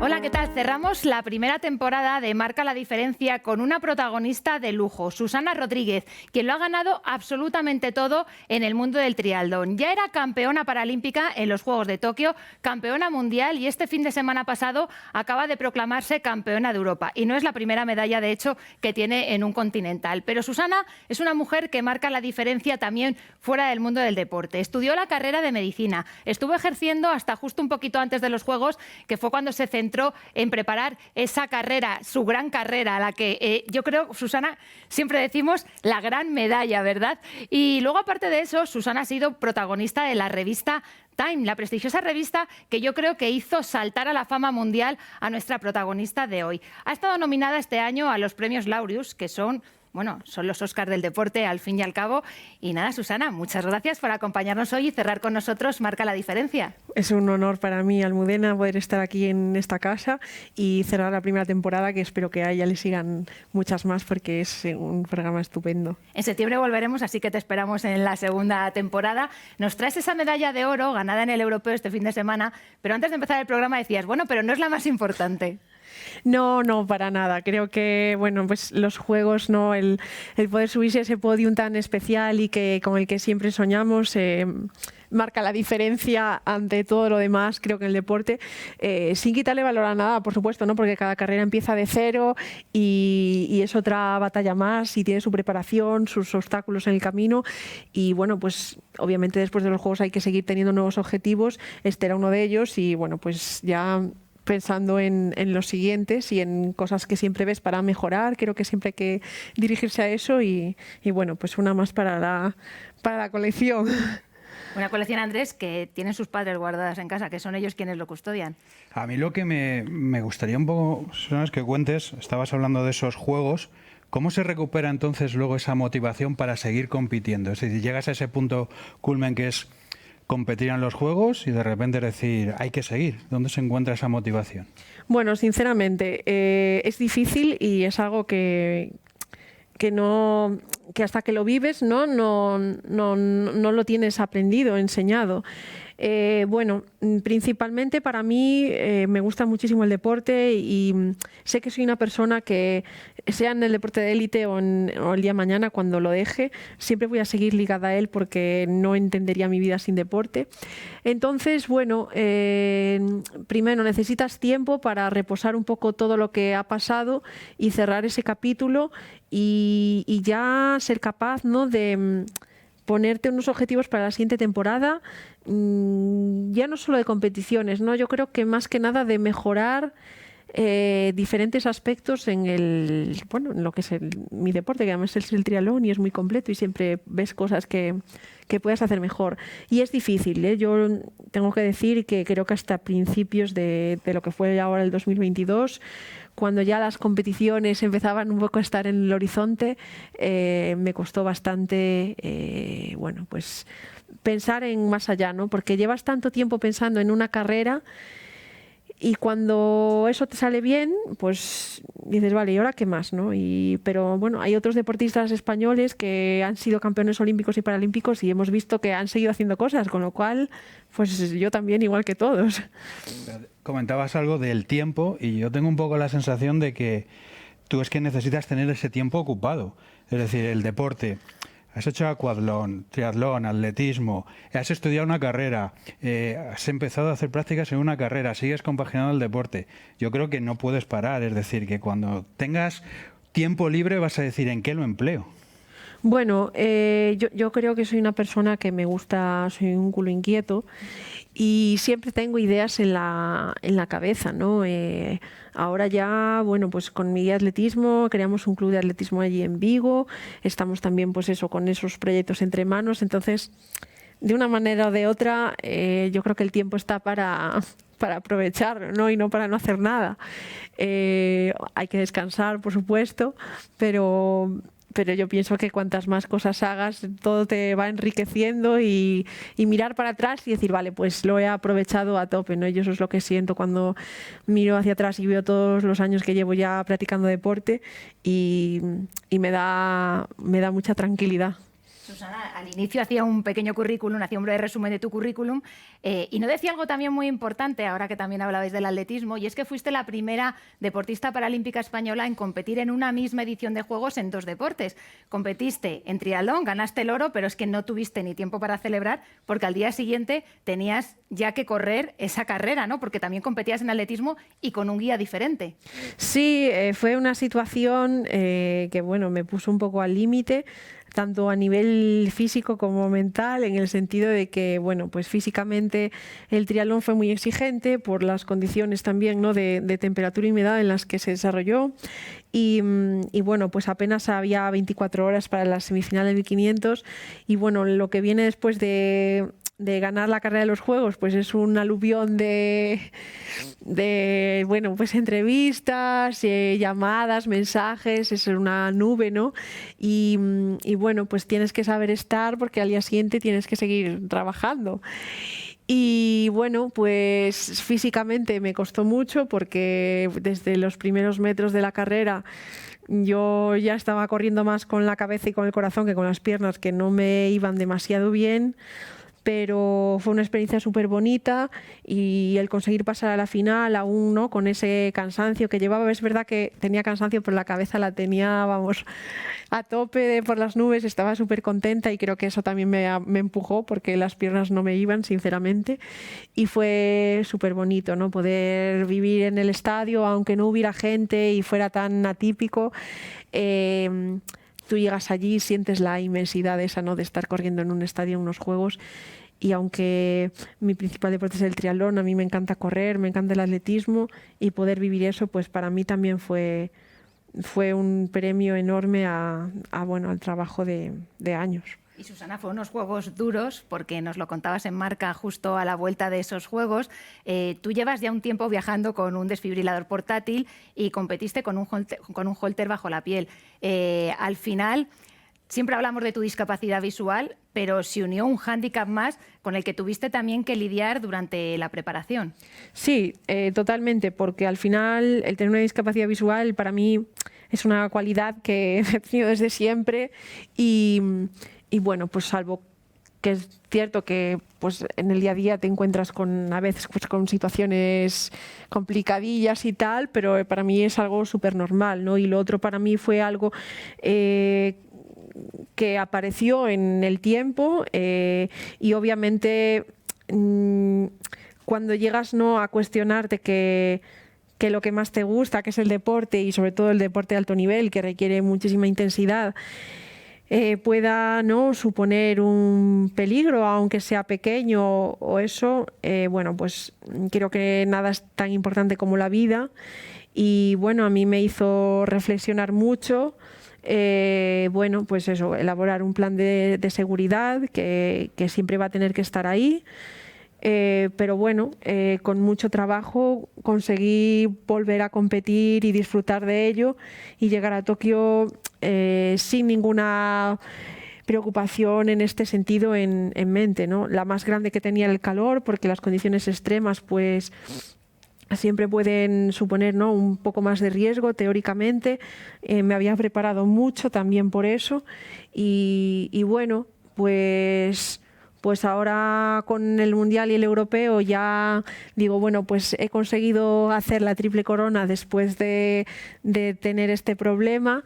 Hola, ¿qué tal? Cerramos la primera temporada de Marca la Diferencia con una protagonista de lujo, Susana Rodríguez, quien lo ha ganado absolutamente todo en el mundo del triatlón. Ya era campeona paralímpica en los Juegos de Tokio, campeona mundial y este fin de semana pasado acaba de proclamarse campeona de Europa. Y no es la primera medalla, de hecho, que tiene en un continental. Pero Susana es una mujer que marca la diferencia también fuera del mundo del deporte. Estudió la carrera de medicina, estuvo ejerciendo hasta justo un poquito antes de los Juegos, que fue cuando se centró en preparar esa carrera, su gran carrera, a la que yo creo, Susana, siempre decimos la gran medalla, ¿verdad? Y luego, aparte de eso, Susana ha sido protagonista de la revista Time, la prestigiosa revista que yo creo que hizo saltar a la fama mundial a nuestra protagonista de hoy. Ha estado nominada este año a los premios Laureus, que son los Oscars del deporte, al fin y al cabo. Y nada, Susana, muchas gracias por acompañarnos hoy y cerrar con nosotros Marca la Diferencia. Es un honor para mí, Almudena, poder estar aquí en esta casa y cerrar la primera temporada, que espero que a ella le sigan muchas más porque es un programa estupendo. En septiembre volveremos, así que te esperamos en la segunda temporada. Nos traes esa medalla de oro ganada en el Europeo este fin de semana, pero antes de empezar el programa decías, pero no es la más importante. No, para nada. Creo que pues los juegos, ¿no? El poder subirse a ese podium tan especial y que con el que siempre soñamos marca la diferencia ante todo lo demás, creo que en el deporte, sin quitarle valor a nada, por supuesto, ¿no? Porque cada carrera empieza de cero y es otra batalla más y tiene su preparación, sus obstáculos en el camino y pues obviamente después de los juegos hay que seguir teniendo nuevos objetivos. Este era uno de ellos y pues ya pensando en los siguientes y en cosas que siempre ves para mejorar. Creo que siempre hay que dirigirse a eso y pues una más para la colección. Una colección, Andrés, que tienen sus padres guardadas en casa, que son ellos quienes lo custodian. A mí lo que me gustaría un poco, es que cuentes, estabas hablando de esos juegos, ¿cómo se recupera entonces luego esa motivación para seguir compitiendo? Es decir, llegas a ese punto culmen que es competir en los juegos y de repente decir, hay que seguir. ¿Dónde se encuentra esa motivación? Bueno, sinceramente, es difícil y es algo que hasta que lo vives no lo tienes aprendido, enseñado. Principalmente para mí me gusta muchísimo el deporte y sé que soy una persona que, sea en el deporte de élite o el día de mañana cuando lo deje, siempre voy a seguir ligada a él porque no entendería mi vida sin deporte. Entonces, primero necesitas tiempo para reposar un poco todo lo que ha pasado y cerrar ese capítulo y ya ser capaz, ¿no?, de ponerte unos objetivos para la siguiente temporada, ya no solo de competiciones, ¿no? Yo creo que más que nada de mejorar diferentes aspectos en lo que es mi deporte, que además es el triatlón y es muy completo y siempre ves cosas que puedas hacer mejor. Y es difícil, ¿eh? Yo tengo que decir que creo que hasta principios de lo que fue ahora el 2022, cuando ya las competiciones empezaban un poco a estar en el horizonte, me costó bastante, pues pensar en más allá, ¿no? Porque llevas tanto tiempo pensando en una carrera y cuando eso te sale bien, pues dices, vale, ¿y ahora qué más, no? Pero hay otros deportistas españoles que han sido campeones olímpicos y paralímpicos y hemos visto que han seguido haciendo cosas, con lo cual, pues yo también, igual que todos. Comentabas algo del tiempo y yo tengo un poco la sensación de que tú es que necesitas tener ese tiempo ocupado. Es decir, el deporte. Has hecho aquatlón, triatlón, atletismo, has estudiado una carrera, has empezado a hacer prácticas en una carrera, sigues compaginando el deporte. Yo creo que no puedes parar, es decir, que cuando tengas tiempo libre vas a decir, ¿en qué lo empleo? Yo creo que soy una persona que me gusta, soy un culo inquieto y siempre tengo ideas en la cabeza, ¿no? Ahora ya, pues con mi guía de atletismo, creamos un club de atletismo allí en Vigo, estamos también con esos proyectos entre manos, entonces, de una manera o de otra, yo creo que el tiempo está para aprovechar, ¿no? Y no para no hacer nada. Hay que descansar, por supuesto, pero yo pienso que cuantas más cosas hagas, todo te va enriqueciendo y mirar para atrás y decir, vale, pues lo he aprovechado a tope, ¿no? Y eso es lo que siento cuando miro hacia atrás y veo todos los años que llevo ya practicando deporte y me da mucha tranquilidad. Susana, al inicio hacía un pequeño currículum, hacía un breve resumen de tu currículum y no decía algo también muy importante, ahora que también hablabais del atletismo, y es que fuiste la primera deportista paralímpica española en competir en una misma edición de Juegos en 2 deportes. Competiste en triatlón, ganaste el oro, pero es que no tuviste ni tiempo para celebrar porque al día siguiente tenías ya que correr esa carrera, ¿no? Porque también competías en atletismo y con un guía diferente. Sí, fue una situación que, bueno, me puso un poco al límite, tanto a nivel físico como mental, en el sentido de que, bueno, pues físicamente el triatlón fue muy exigente por las condiciones también, ¿no?, de temperatura y humedad en las que se desarrolló y bueno, pues apenas había 24 horas para las semifinales de 1500 y bueno, lo que viene después de ganar la carrera de los Juegos, pues es un aluvión de bueno, pues entrevistas, llamadas, mensajes, es una nube, ¿no? Y bueno, pues tienes que saber estar porque al día siguiente tienes que seguir trabajando. Y bueno, pues físicamente me costó mucho porque desde los primeros metros de la carrera yo ya estaba corriendo más con la cabeza y con el corazón que con las piernas, que no me iban demasiado bien. Pero fue una experiencia súper bonita y el conseguir pasar a la final aún, ¿no?, con ese cansancio que llevaba. Es verdad que tenía cansancio, pero la cabeza la tenía, vamos, a tope por las nubes, estaba súper contenta y creo que eso también me empujó porque las piernas no me iban, sinceramente, y fue súper bonito, ¿no?, poder vivir en el estadio aunque no hubiera gente y fuera tan atípico. Tú llegas allí y sientes la inmensidad esa, ¿no?, de estar corriendo en un estadio, en unos Juegos. Y aunque mi principal deporte es el triatlón, a mí me encanta correr, me encanta el atletismo y poder vivir eso, pues para mí también fue un premio enorme bueno, al trabajo de años. Y Susana, fue unos Juegos duros, porque nos lo contabas en Marca justo a la vuelta de esos Juegos. Tú llevas ya un tiempo viajando con un desfibrilador portátil y competiste con un holter bajo la piel. Al final, siempre hablamos de tu discapacidad visual, pero se unió un hándicap más con el que tuviste también que lidiar durante la preparación. Sí, totalmente, porque al final el tener una discapacidad visual para mí es una cualidad que he tenido desde siempre y bueno, pues salvo que es cierto que pues en el día a día te encuentras a veces pues, con situaciones complicadillas y tal, pero para mí es algo súper normal, ¿no? Y lo otro para mí fue algo que apareció en el tiempo y obviamente cuando llegas, ¿no?, a cuestionarte que lo que más te gusta, que es el deporte y sobre todo el deporte de alto nivel, que requiere muchísima intensidad, pueda, ¿no?, suponer un peligro, aunque sea pequeño o eso, bueno, pues creo que nada es tan importante como la vida y bueno, a mí me hizo reflexionar mucho. Bueno, pues eso, elaborar un plan de seguridad que siempre va a tener que estar ahí. Pero bueno, con mucho trabajo conseguí volver a competir y disfrutar de ello y llegar a Tokio sin ninguna preocupación en este sentido en mente, ¿no? La más grande que tenía era el calor, porque las condiciones extremas pues siempre pueden suponer, ¿no?, un poco más de riesgo teóricamente. Me había preparado mucho también por eso y bueno, pues ahora con el Mundial y el Europeo ya digo, bueno, pues he conseguido hacer la triple corona después de tener este problema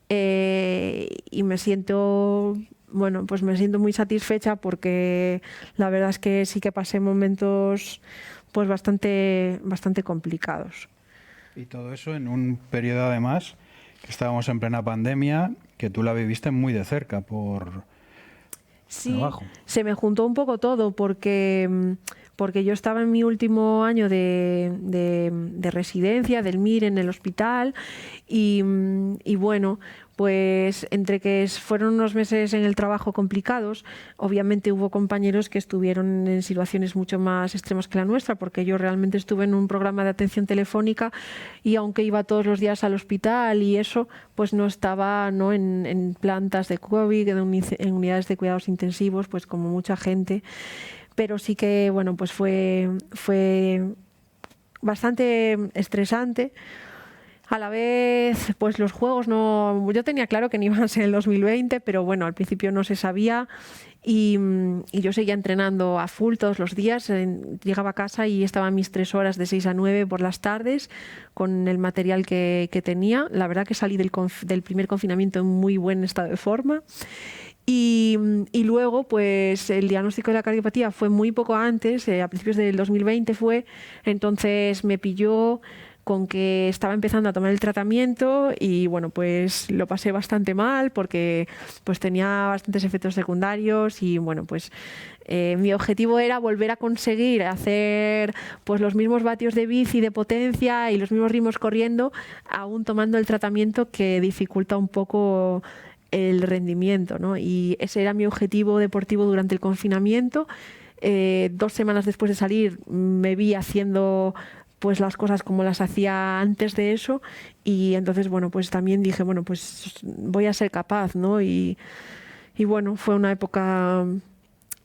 y me siento, bueno, pues me siento muy satisfecha porque la verdad es que sí que pasé momentos pues bastante complicados. Y todo eso en un periodo además que estábamos en plena pandemia, que tú la viviste muy de cerca por sí, trabajo. Se me juntó un poco todo porque yo estaba en mi último año de residencia del MIR en el hospital y bueno, pues entre que fueron unos meses en el trabajo complicados, obviamente hubo compañeros que estuvieron en situaciones mucho más extremas que la nuestra, porque yo realmente estuve en un programa de atención telefónica y aunque iba todos los días al hospital y eso, pues no estaba, ¿no?, en plantas de COVID, en unidades de cuidados intensivos, pues como mucha gente. Pero sí que, bueno, pues fue bastante estresante. A la vez, pues los juegos no... Yo tenía claro que no iban a ser el 2020, pero bueno, al principio no se sabía y yo seguía entrenando a full todos los días. Llegaba a casa y estaba mis 3 horas de 6 a 9 por las tardes con el material que tenía. La verdad que salí del primer confinamiento en muy buen estado de forma. Y luego, pues el diagnóstico de la cardiopatía fue muy poco antes, a principios del 2020 fue, entonces me pilló con que estaba empezando a tomar el tratamiento y bueno, pues lo pasé bastante mal porque pues tenía bastantes efectos secundarios y bueno, pues mi objetivo era volver a conseguir hacer pues los mismos vatios de bici de potencia y los mismos ritmos corriendo, aún tomando el tratamiento que dificulta un poco el rendimiento, ¿no? Y ese era mi objetivo deportivo durante el confinamiento. 2 semanas después de salir me vi haciendo pues las cosas como las hacía antes de eso y entonces bueno, pues también dije, bueno, pues voy a ser capaz, ¿no? Y bueno, fue una época,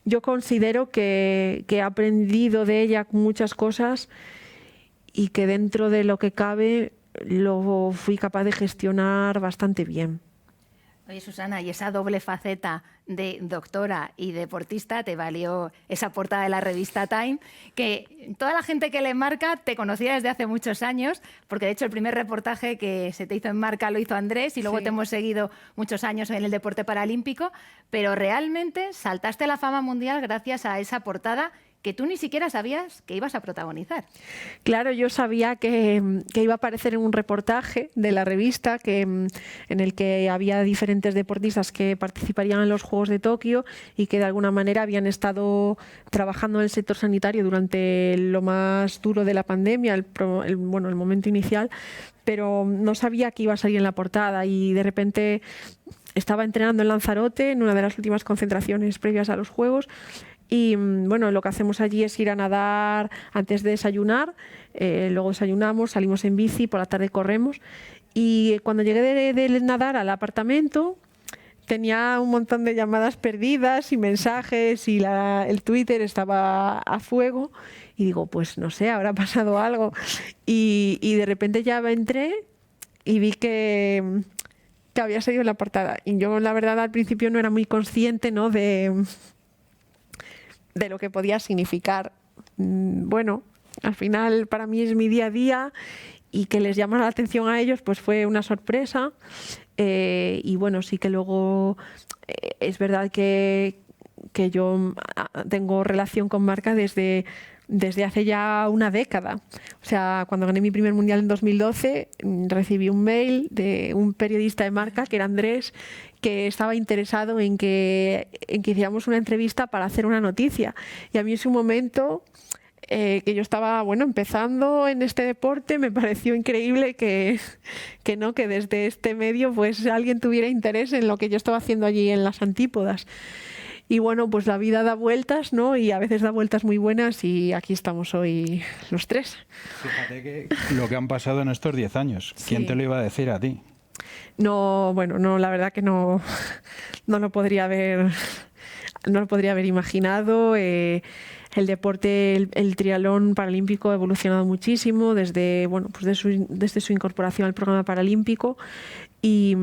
yo considero que he aprendido de ella muchas cosas y que dentro de lo que cabe lo fui capaz de gestionar bastante bien. Oye, Susana, y esa doble faceta de doctora y deportista te valió esa portada de la revista Time, que toda la gente que lee Marca te conocía desde hace muchos años, porque de hecho el primer reportaje que se te hizo en Marca lo hizo Andrés y luego te hemos seguido muchos años en el deporte paralímpico, pero realmente saltaste a la fama mundial gracias a esa portada que tú ni siquiera sabías que ibas a protagonizar. Claro, yo sabía que iba a aparecer en un reportaje de la revista en el que había diferentes deportistas que participarían en los Juegos de Tokio y que de alguna manera habían estado trabajando en el sector sanitario durante lo más duro de la pandemia, el momento inicial, pero no sabía que iba a salir en la portada y de repente estaba entrenando en Lanzarote en una de las últimas concentraciones previas a los Juegos. Y bueno, lo que hacemos allí es ir a nadar antes de desayunar, luego desayunamos, salimos en bici, por la tarde corremos y cuando llegué de nadar al apartamento tenía un montón de llamadas perdidas y mensajes y el Twitter estaba a fuego y digo, pues no sé, habrá pasado algo y de repente ya entré y vi que había salido en la portada y yo la verdad al principio no era muy consciente, ¿no? de lo que podía significar. Bueno, al final para mí es mi día a día y que les llamara la atención a ellos pues fue una sorpresa y bueno, sí que luego es verdad que yo tengo relación con Marca desde hace ya una década. O sea, cuando gané mi primer mundial en 2012 recibí un mail de un periodista de Marca, que era Andrés, que estaba interesado en que hiciéramos una entrevista para hacer una noticia. Y a mí ese momento que yo estaba empezando en este deporte, me pareció increíble que desde este medio pues alguien tuviera interés en lo que yo estaba haciendo allí en las antípodas. Y bueno, pues la vida da vueltas, ¿no? Y a veces da vueltas muy buenas y aquí estamos hoy los 3. Fíjate que lo que han pasado en estos 10 años. ¿Quién te lo iba a decir a ti? No, la verdad que no lo podría haber imaginado. El deporte, el triatlón paralímpico ha evolucionado muchísimo desde su incorporación al programa paralímpico y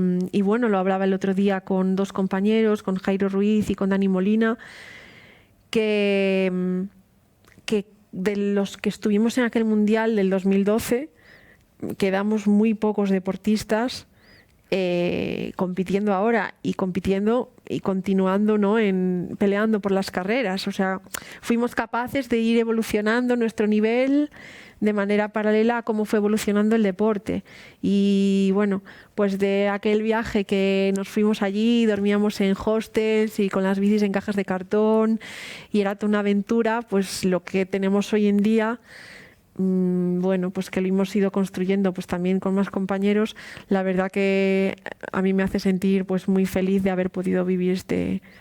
bueno, lo hablaba el otro día con 2 compañeros, con Jairo Ruiz y con Dani Molina, que de los que estuvimos en aquel mundial del 2012 quedamos muy pocos deportistas compitiendo ahora y continuando, ¿no? Peleando por las carreras. O sea, fuimos capaces de ir evolucionando nuestro nivel de manera paralela a cómo fue evolucionando el deporte. Y bueno, pues de aquel viaje que nos fuimos allí, dormíamos en hostels y con las bicis en cajas de cartón y era toda una aventura, pues lo que tenemos hoy en día, pues que lo hemos ido construyendo pues también con más compañeros, la verdad que a mí me hace sentir pues muy feliz de haber podido vivir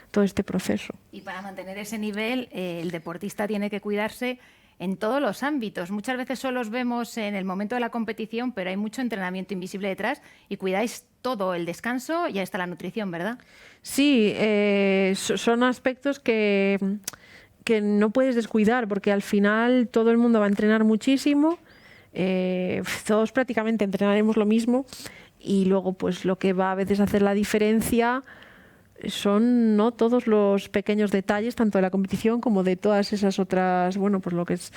todo este proceso. Y para mantener ese nivel, el deportista tiene que cuidarse en todos los ámbitos. Muchas veces solo os vemos en el momento de la competición, pero hay mucho entrenamiento invisible detrás y cuidáis todo, el descanso y hasta la nutrición, ¿verdad? Sí, son aspectos que no puedes descuidar porque al final todo el mundo va a entrenar muchísimo, todos prácticamente entrenaremos lo mismo y luego pues lo que va a veces a hacer la diferencia son, ¿no?, todos los pequeños detalles, tanto de la competición como de todas esas otras, bueno, pues lo que es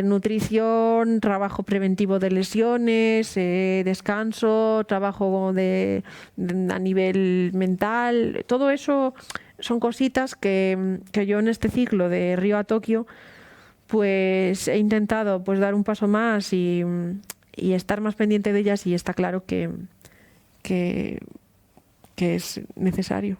nutrición, trabajo preventivo de lesiones, descanso, trabajo a nivel mental. Todo eso son cositas que yo en este ciclo de Río a Tokio pues he intentado pues dar un paso más y estar más pendiente de ellas, y está claro que es necesario.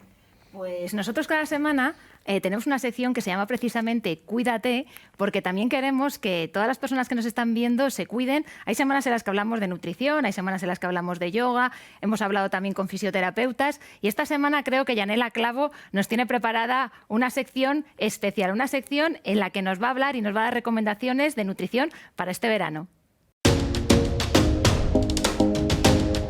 Pues nosotros cada semana tenemos una sección que se llama precisamente Cuídate, porque también queremos que todas las personas que nos están viendo se cuiden. Hay semanas en las que hablamos de nutrición, hay semanas en las que hablamos de yoga, hemos hablado también con fisioterapeutas, y esta semana creo que Yanela Clavo nos tiene preparada una sección especial, una sección en la que nos va a hablar y nos va a dar recomendaciones de nutrición para este verano.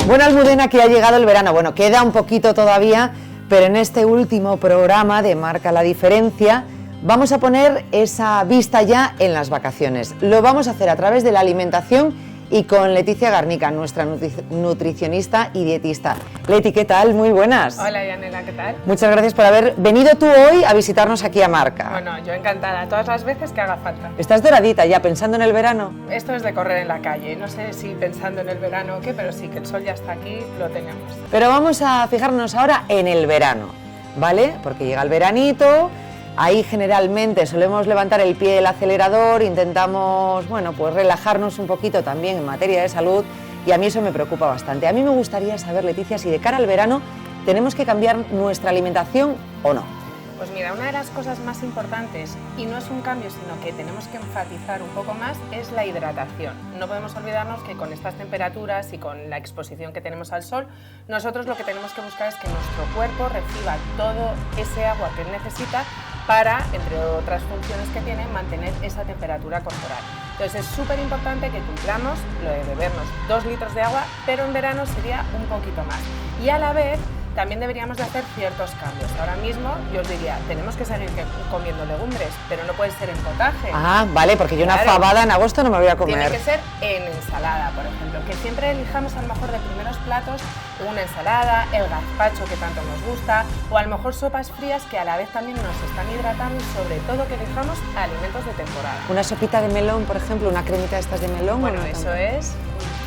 Bueno, Almudena, que ha llegado el verano. Bueno, queda un poquito todavía, pero en este último programa de Marca la Diferencia vamos a poner esa vista ya en las vacaciones. Lo vamos a hacer a través de la alimentación y con Leticia Garnica, nuestra nutricionista y dietista. Leti, ¿qué tal? Muy buenas. Hola, Yanela, ¿qué tal? Muchas gracias por haber venido tú hoy a visitarnos aquí a Marca. Bueno, yo encantada, todas las veces que haga falta. ¿Estás doradita ya pensando en el verano? Esto es de correr en la calle, no sé si pensando en el verano o qué, pero sí que el sol ya está aquí, lo tenemos. Pero vamos a fijarnos ahora en el verano, ¿vale? Porque llega el veranito. Ahí generalmente solemos levantar el pie del acelerador, intentamos, bueno, pues relajarnos un poquito también en materia de salud, y a mí eso me preocupa bastante. A mí me gustaría saber, Leticia, si de cara al verano tenemos que cambiar nuestra alimentación o no. Pues mira, una de las cosas más importantes, y no es un cambio, sino que tenemos que enfatizar un poco más, es la hidratación. No podemos olvidarnos que con estas temperaturas y con la exposición que tenemos al sol, nosotros lo que tenemos que buscar es que nuestro cuerpo reciba todo ese agua que necesita para, entre otras funciones que tiene, mantener esa temperatura corporal. Entonces es súper importante que cumplamos lo de bebernos 2 litros de agua, pero en verano sería un poquito más. Y a la vez también deberíamos de hacer ciertos cambios. Ahora mismo yo os diría, tenemos que seguir comiendo legumbres, pero no puede ser en potaje. Ah, vale, porque yo una fabada en agosto no me voy a comer. Tiene que ser en ensalada, por ejemplo, que siempre elijamos a lo mejor de primeros platos una ensalada, el gazpacho que tanto nos gusta, o a lo mejor sopas frías que a la vez también nos están hidratando, y sobre todo que elijamos alimentos de temporada. Una sopita de melón, por ejemplo, una cremita de estas de melón. Bueno, eso es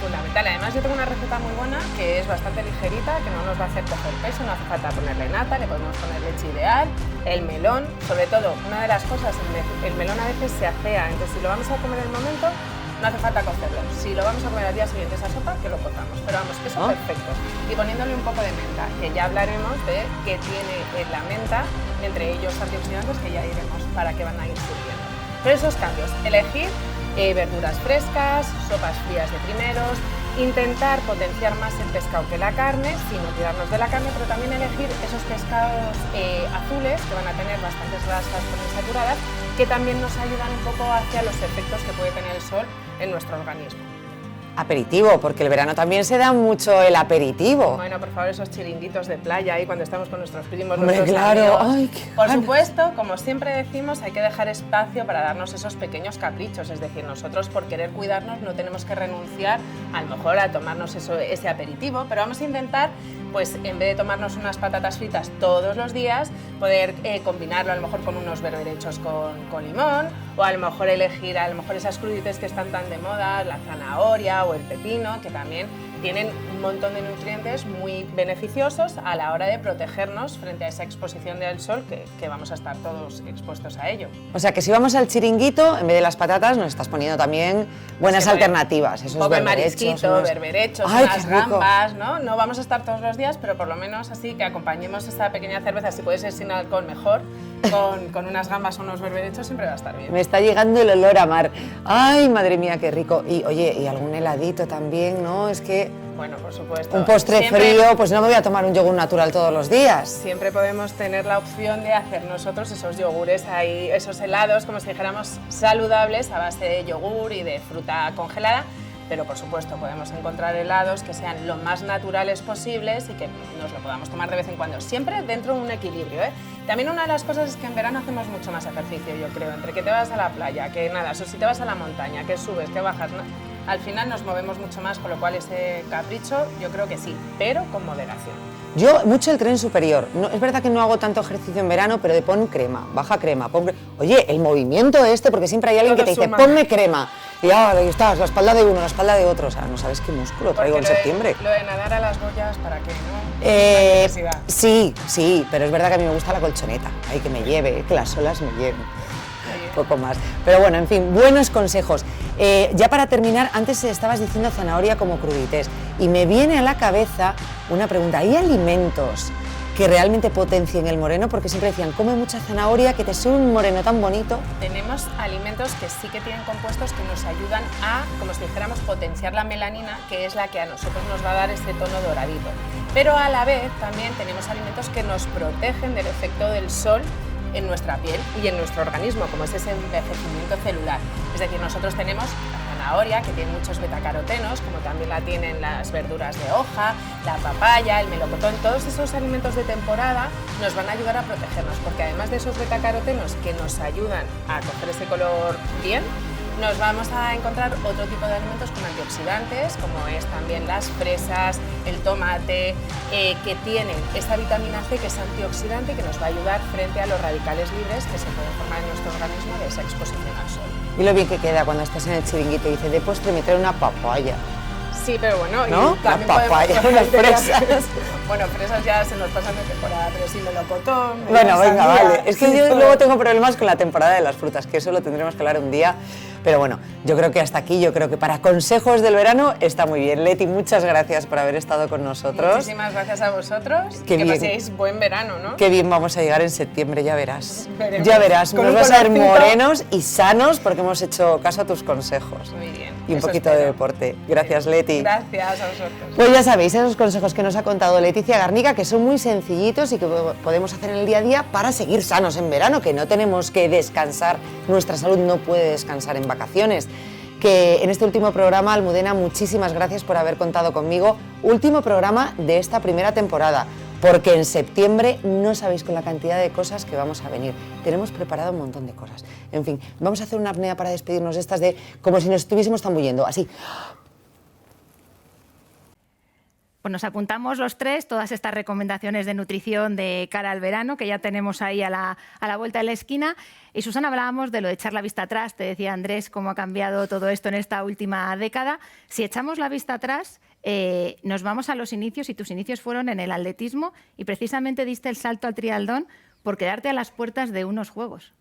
fundamental. Además, yo tengo una receta muy buena que es bastante ligerita, que no nos va a hacer coger peso, no hace falta ponerle nata, le podemos poner leche ideal, el melón, sobre todo, una de las cosas, el melón a veces se afea, entonces si lo vamos a comer en el momento, no hace falta cocerlo. Si lo vamos a comer al día siguiente esa sopa, que lo cozamos, pero vamos, eso es perfecto. Y poniéndole un poco de menta, que ya hablaremos de qué tiene la menta, entre ellos antioxidantes, que ya iremos para qué van a ir sirviendo. Pero esos cambios, elegir verduras frescas, sopas frías de primeros, intentar potenciar más el pescado que la carne, sin olvidarnos de la carne, pero también elegir esos pescados azules, que van a tener bastantes grasas poliinsaturadas, que también nos ayudan un poco hacia los efectos que puede tener el sol en nuestro organismo. Aperitivo, porque el verano también se da mucho el aperitivo. Bueno, por favor, esos chiringuitos de playa ahí cuando estamos con nuestros primos, Hombre, nuestros claro. amigos. Ay, qué por ganas. supuesto, como siempre decimos, hay que dejar espacio para darnos esos pequeños caprichos, es decir, nosotros por querer cuidarnos no tenemos que renunciar a lo mejor a tomarnos ese aperitivo, pero vamos a intentar, pues en vez de tomarnos unas patatas fritas todos los días, poder combinarlo a lo mejor con unos berberechos con limón, o a lo mejor elegir esas crudités que están tan de moda, la zanahoria o el pepino, que también tienen un montón de nutrientes muy beneficiosos a la hora de protegernos frente a esa exposición del sol que vamos a estar todos expuestos a ello. O sea que si vamos al chiringuito, en vez de las patatas, nos estás poniendo también buenas alternativas. Esos un poco de berberechos, marisquito, berberechos, Ay, unas qué rico. gambas, ¿no? No vamos a estar todos los días, pero por lo menos así que acompañemos esa pequeña cerveza, si puede ser sin alcohol mejor, con unas gambas o unos berberechos siempre va a estar bien. Me está llegando el olor a mar. Ay, madre mía, qué rico. Y oye, y algún heladito también, ¿no? Es que Bueno, por supuesto. un postre Siempre- frío, pues no me voy a tomar un yogur natural todos los días. Siempre podemos tener la opción de hacer nosotros esos yogures ahí, esos helados, como si dijéramos, saludables a base de yogur y de fruta congelada, pero por supuesto podemos encontrar helados que sean lo más naturales posibles y que nos lo podamos tomar de vez en cuando, siempre dentro de un equilibrio, ¿eh? También una de las cosas es que en verano hacemos mucho más ejercicio, yo creo, entre que te vas a la playa, que nadas, o si te vas a la montaña, que subes, que bajas, ¿no? Al final nos movemos mucho más, con lo cual ese capricho yo creo que sí, pero con moderación. Yo mucho el tren superior. No, es verdad que no hago tanto ejercicio en verano, pero de pon crema, baja crema, pon crema. Oye, el movimiento porque siempre hay alguien Todo que te dice, suma. ponme crema. Y ahí estás, la espalda de uno, la espalda de otro. O sea, no sabes qué músculo traigo Porque en septiembre. Lo de nadar a las boyas, ¿para qué, no? No hay necesidad. Sí, pero es verdad que a mí me gusta la colchoneta. Hay que me lleve, que las olas me lleven. Poco más. Pero bueno, en fin, buenos consejos. Ya para terminar, antes estabas diciendo zanahoria como crudités y me viene a la cabeza una pregunta. ¿Hay alimentos que realmente potencien el moreno? Porque siempre decían, come mucha zanahoria, que te sube un moreno tan bonito. Tenemos alimentos que sí que tienen compuestos que nos ayudan a, como si dijéramos, potenciar la melanina, que es la que a nosotros nos va a dar ese tono doradito. Pero a la vez también tenemos alimentos que nos protegen del efecto del sol en nuestra piel y en nuestro organismo, como es ese envejecimiento celular. Es decir, nosotros tenemos la zanahoria, que tiene muchos betacarotenos, como también la tienen las verduras de hoja, la papaya, el melocotón. Todos esos alimentos de temporada nos van a ayudar a protegernos, porque además de esos betacarotenos que nos ayudan a coger ese color bien, nos vamos a encontrar otro tipo de alimentos con antioxidantes, como es también las fresas, el tomate, que tienen esa vitamina C que es antioxidante y que nos va a ayudar frente a los radicales libres que se pueden formar en nuestro organismo de esa exposición al sol. Y lo bien que queda cuando estás en el chiringuito y dice, de postre me trae una papaya. Sí, pero bueno, ¿no? y también la papaya, podemos unas fresas. Bueno, fresas ya se nos pasan de temporada, pero sí melocotón. Bueno, venga, sandía, vale. Es que yo luego tengo problemas con la temporada de las frutas, que eso lo tendremos que hablar un día. Pero bueno, yo creo que hasta aquí, yo creo que para consejos del verano está muy bien. Leti, muchas gracias por haber estado con nosotros. Muchísimas gracias a vosotros. Qué que bien. paséis buen verano, ¿no? Qué bien vamos a llegar en septiembre, ya verás. Veremos. Ya verás, Con nos un vas a ver colorcito. morenos y sanos porque hemos hecho caso a tus consejos. Muy bien. Y un eso poquito de espero. deporte. Gracias, Leti. Gracias a vosotros. Pues ya sabéis, esos consejos que nos ha contado Leticia Garnica, que son muy sencillitos y que podemos hacer en el día a día para seguir sanos en verano, que no tenemos que descansar, nuestra salud no puede descansar en vacaciones. Que en este último programa, Almudena, muchísimas gracias por haber contado conmigo. Último programa de esta primera temporada, porque en septiembre no sabéis con la cantidad de cosas que vamos a venir. Tenemos preparado un montón de cosas. En fin, vamos a hacer una apnea para despedirnos de estas, de como si nos estuviésemos zambullendo, así. Pues nos apuntamos los tres todas estas recomendaciones de nutrición de cara al verano, que ya tenemos ahí a la vuelta de la esquina. Y Susana, hablábamos de lo de echar la vista atrás. Te decía Andrés cómo ha cambiado todo esto en esta última década. Si echamos la vista atrás, nos vamos a los inicios, y tus inicios fueron en el atletismo, y precisamente diste el salto al triatlón por quedarte a las puertas de unos Juegos.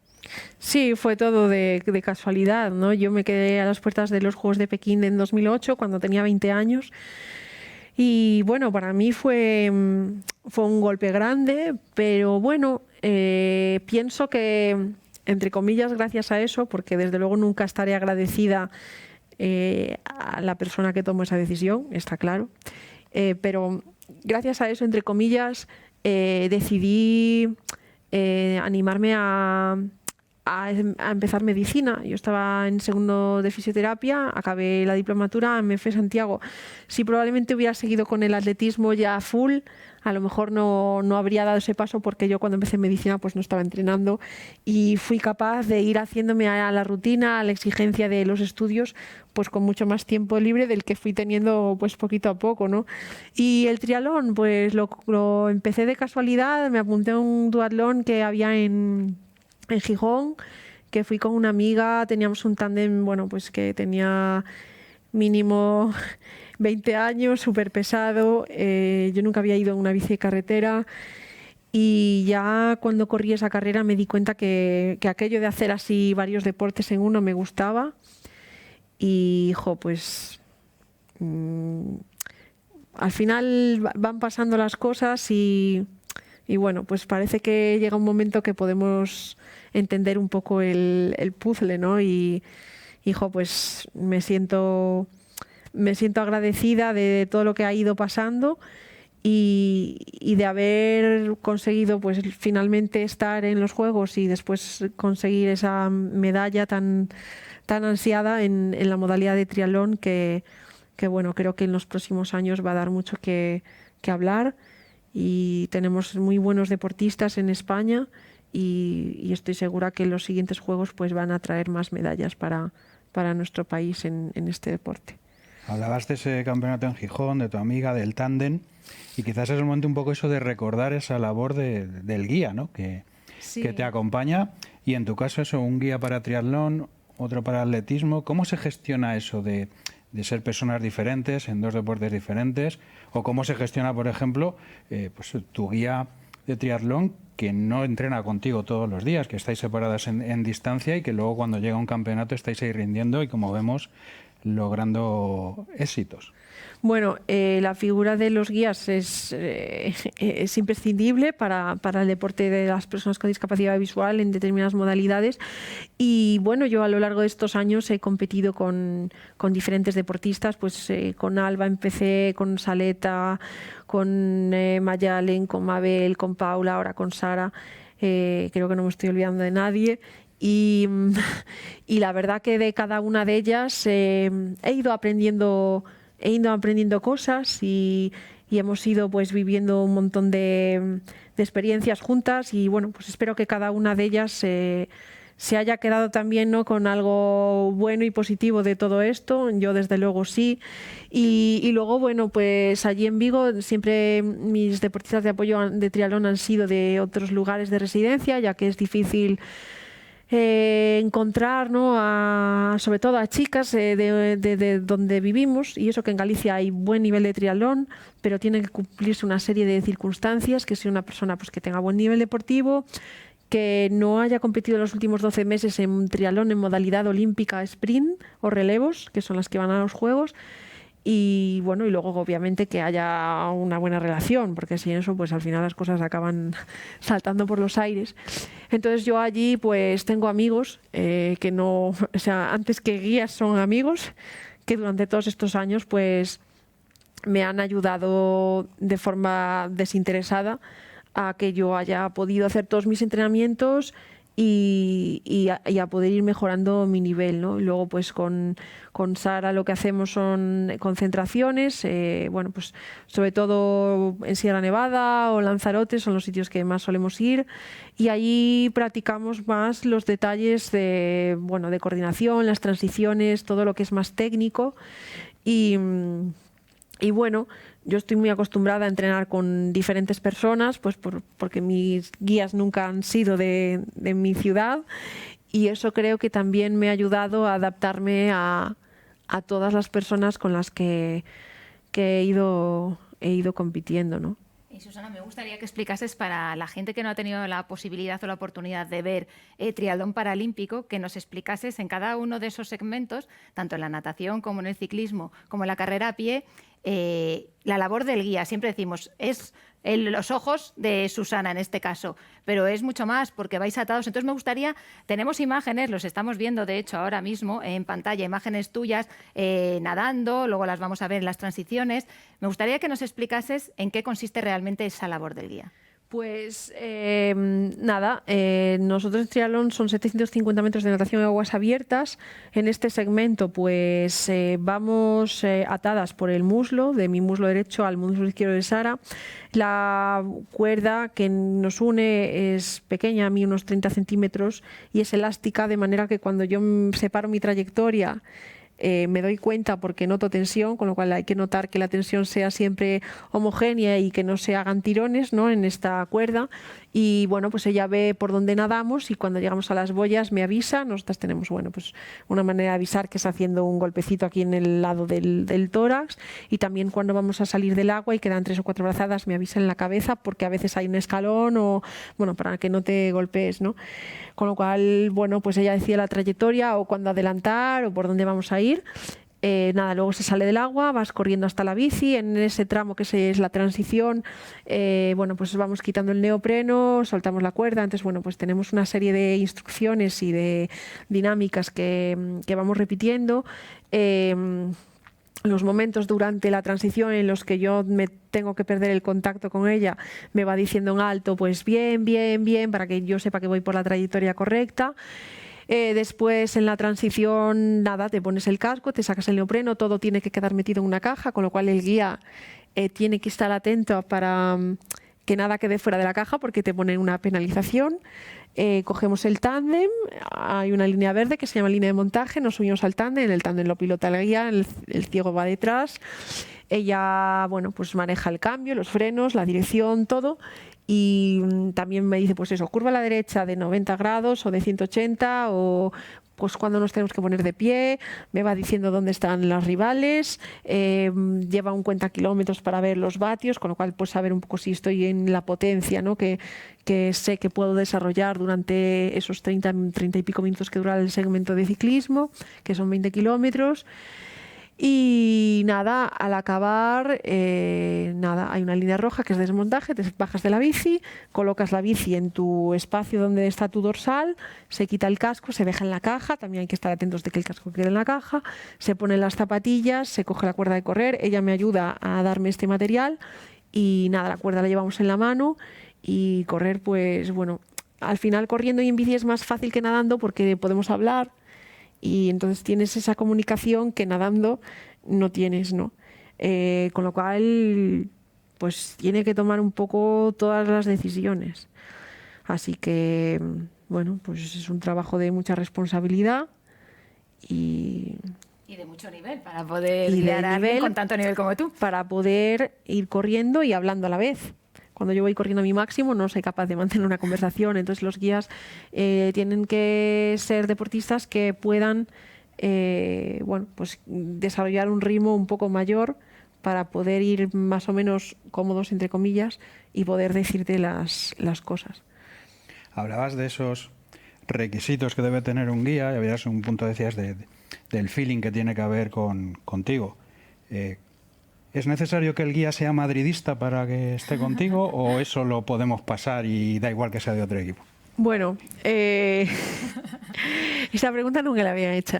Sí, fue todo de casualidad, ¿no? Yo me quedé a las puertas de los Juegos de Pekín en 2008, cuando tenía 20 años. Y bueno, para mí fue un golpe grande, pero bueno, pienso que, entre comillas, gracias a eso, porque desde luego nunca estaré agradecida a la persona que tomó esa decisión, está claro, pero gracias a eso, entre comillas, decidí animarme a empezar medicina. Yo estaba en segundo de fisioterapia, acabé la diplomatura, me fui a Santiago. Si probablemente hubiera seguido con el atletismo ya full, a lo mejor no habría dado ese paso, porque yo cuando empecé medicina pues no estaba entrenando y fui capaz de ir haciéndome a la rutina, a la exigencia de los estudios, pues con mucho más tiempo libre del que fui teniendo pues poquito a poco, ¿no? Y el triatlón pues lo empecé de casualidad, me apunté a un duatlón que había en Gijón, que fui con una amiga, teníamos un tándem, bueno, pues que tenía mínimo 20 años, súper pesado, yo nunca había ido en una bici de carretera, y ya cuando corrí esa carrera me di cuenta que aquello de hacer así varios deportes en uno me gustaba, y pues al final van pasando las cosas y bueno, pues parece que llega un momento que podemos entender un poco el puzzle, ¿no? Y pues me siento agradecida de todo lo que ha ido pasando y de haber conseguido pues finalmente estar en los Juegos y después conseguir esa medalla tan ansiada en la modalidad de triatlón que bueno, creo que en los próximos años va a dar mucho que hablar. y tenemos muy buenos deportistas en España y estoy segura que los siguientes Juegos pues van a traer más medallas para nuestro país en este deporte. Hablabas de ese campeonato en Gijón, de tu amiga, del tándem, y quizás es el momento un poco eso de recordar esa labor del guía, ¿no? Que te acompaña, y en tu caso eso, un guía para triatlón, otro para atletismo. ¿Cómo se gestiona eso de ser personas diferentes en dos deportes diferentes? ¿O cómo se gestiona, por ejemplo, pues tu guía de triatlón que no entrena contigo todos los días, que estáis separadas en distancia y que luego cuando llega un campeonato estáis ahí rindiendo y, como vemos, logrando éxitos? Bueno, la figura de los guías es imprescindible para el deporte de las personas con discapacidad visual en determinadas modalidades. Y bueno, yo a lo largo de estos años he competido con diferentes deportistas, pues con Alba empecé, con Saleta, con Mayalen, con Mabel, con Paula, ahora con Sara. Creo que no me estoy olvidando de nadie. Y la verdad que de cada una de ellas he ido aprendiendo cosas y hemos ido pues viviendo un montón de experiencias juntas, y bueno, pues espero que cada una de ellas se haya quedado también, ¿no?, con algo bueno y positivo de todo esto. Yo desde luego sí. Y luego, bueno, pues allí en Vigo siempre mis deportistas de apoyo de triatlón han sido de otros lugares de residencia, ya que es difícil encontrar, ¿no?, sobre todo a chicas de donde vivimos, y eso que en Galicia hay buen nivel de triatlón, pero tiene que cumplirse una serie de circunstancias, que sea una persona pues que tenga buen nivel deportivo, que no haya competido los últimos 12 meses en triatlón en modalidad olímpica, sprint o relevos, que son las que van a los Juegos. Y bueno, y luego obviamente que haya una buena relación, porque sin eso pues al final las cosas acaban saltando por los aires. Entonces yo allí pues tengo amigos que no, o sea, antes que guías son amigos, que durante todos estos años pues me han ayudado de forma desinteresada a que yo haya podido hacer todos mis entrenamientos y a poder ir mejorando mi nivel, ¿no? Y luego pues con Sara lo que hacemos son concentraciones, bueno, pues sobre todo en Sierra Nevada o Lanzarote son los sitios que más solemos ir, y allí practicamos más los detalles de coordinación, las transiciones, todo lo que es más técnico. Y bueno, yo estoy muy acostumbrada a entrenar con diferentes personas, pues porque mis guías nunca han sido de mi ciudad, y eso creo que también me ha ayudado a adaptarme a todas las personas con las que he ido compitiendo, ¿no? Y Susana, me gustaría que explicases para la gente que no ha tenido la posibilidad o la oportunidad de ver triatlón paralímpico, que nos explicases en cada uno de esos segmentos, tanto en la natación como en el ciclismo, como en la carrera a pie, la labor del guía. Siempre decimos, es los ojos de Susana en este caso, pero es mucho más porque vais atados. Entonces me gustaría, tenemos imágenes, los estamos viendo de hecho ahora mismo en pantalla, imágenes tuyas nadando, luego las vamos a ver en las transiciones. Me gustaría que nos explicases en qué consiste realmente esa labor del guía. Pues nada, nosotros en triatlón son 750 metros de natación en aguas abiertas. En este segmento pues vamos atadas por el muslo, de mi muslo derecho al muslo izquierdo de Sara. La cuerda que nos une es pequeña, a mí unos 30 centímetros, y es elástica, de manera que cuando yo separo mi trayectoria me doy cuenta porque noto tensión, con lo cual hay que notar que la tensión sea siempre homogénea y que no se hagan tirones, ¿no?, en esta cuerda. Y bueno, pues ella ve por dónde nadamos y cuando llegamos a las boyas me avisa. Nosotras tenemos, bueno, pues una manera de avisar que es haciendo un golpecito aquí en el lado del tórax, y también cuando vamos a salir del agua y quedan 3 o 4 brazadas me avisa en la cabeza porque a veces hay un escalón o, bueno, para que no te golpees, ¿no? Con lo cual, bueno, pues ella decide la trayectoria o cuándo adelantar o por dónde vamos a ir. Nada, luego se sale del agua, vas corriendo hasta la bici, en ese tramo que es la transición, bueno, pues vamos quitando el neopreno, soltamos la cuerda. Entonces, bueno, pues tenemos una serie de instrucciones y de dinámicas que vamos repitiendo. Los momentos durante la transición en los que yo me tengo que perder el contacto con ella, me va diciendo en alto, pues bien, bien, bien, para que yo sepa que voy por la trayectoria correcta. Después en la transición, nada, te pones el casco, te sacas el neopreno, todo tiene que quedar metido en una caja, con lo cual el guía tiene que estar atento para que nada quede fuera de la caja porque te ponen una penalización. Cogemos el tándem, hay una línea verde que se llama línea de montaje, nos subimos al tándem, el tándem lo pilota la guía, el ciego va detrás, ella, bueno, pues maneja el cambio, los frenos, la dirección, todo, y también me dice, pues eso, curva a la derecha de 90 grados o de 180 o pues cuando nos tenemos que poner de pie, me va diciendo dónde están las rivales, lleva un cuenta kilómetros para ver los vatios, con lo cual pues saber un poco si estoy en la potencia, ¿no? que sé que puedo desarrollar durante esos 30 y pico minutos que dura el segmento de ciclismo, que son 20 kilómetros. Y nada, al acabar, nada, hay una línea roja que es desmontaje, te bajas de la bici, colocas la bici en tu espacio donde está tu dorsal, se quita el casco, se deja en la caja, también hay que estar atentos de que el casco quede en la caja, se ponen las zapatillas, se coge la cuerda de correr, ella me ayuda a darme este material y nada, la cuerda la llevamos en la mano y correr, pues bueno, al final corriendo y en bici es más fácil que nadando porque podemos hablar. Y entonces tienes esa comunicación que nadando no tienes, ¿no? Con lo cual, pues tiene que tomar un poco todas las decisiones. Así que, bueno, pues es un trabajo de mucha responsabilidad y de mucho nivel para poder y guiar a alguien nivel con tanto nivel como tú. para poder ir corriendo y hablando a la vez. Cuando yo voy corriendo a mi máximo no soy capaz de mantener una conversación, entonces los guías tienen que ser deportistas que puedan bueno, pues desarrollar un ritmo un poco mayor para poder ir más o menos cómodos, entre comillas, y poder decirte las cosas. Hablabas de esos requisitos que debe tener un guía, y habías un punto, decías, del feeling que tiene que haber contigo. ¿Es necesario que el guía sea madridista para que esté contigo o eso lo podemos pasar y da igual que sea de otro equipo? Bueno, esa pregunta nunca la había hecho.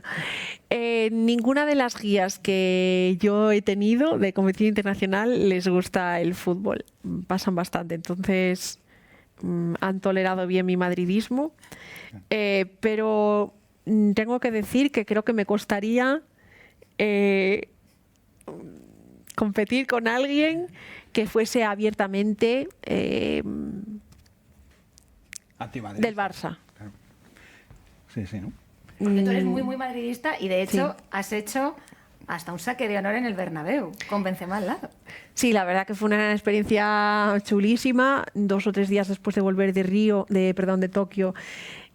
Ninguna de las guías que yo he tenido de competición internacional les gusta el fútbol. Pasan bastante, entonces han tolerado bien mi madridismo. Pero tengo que decir que creo que me costaría competir con alguien que fuese abiertamente del Barça. Claro. Sí, sí, ¿no? Porque tú eres muy, muy madridista y de hecho Sí. has hecho hasta un saque de honor en el Bernabéu, con Benzema al lado. Sí, la verdad que fue una experiencia chulísima. 2 o 3 días después de volver de Tokio,